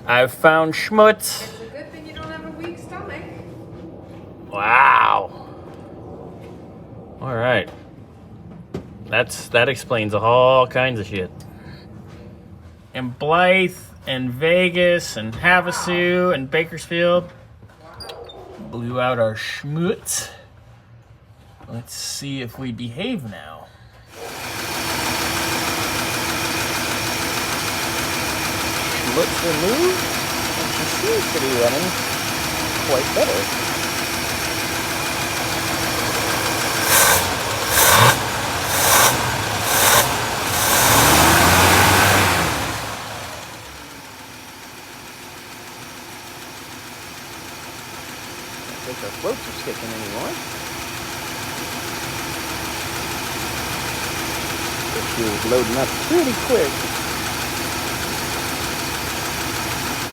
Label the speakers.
Speaker 1: I've found schmutz.
Speaker 2: It's a good thing you don't have a weak stomach.
Speaker 1: Wow. All right. That explains all kinds of shit. And Blythe and Vegas and Havasu and Bakersfield blew out our schmutz. Let's see if we behave now. Schmutz removed, and she seems to be running quite better. I think our floats are sticking anymore. She was loading up pretty quick.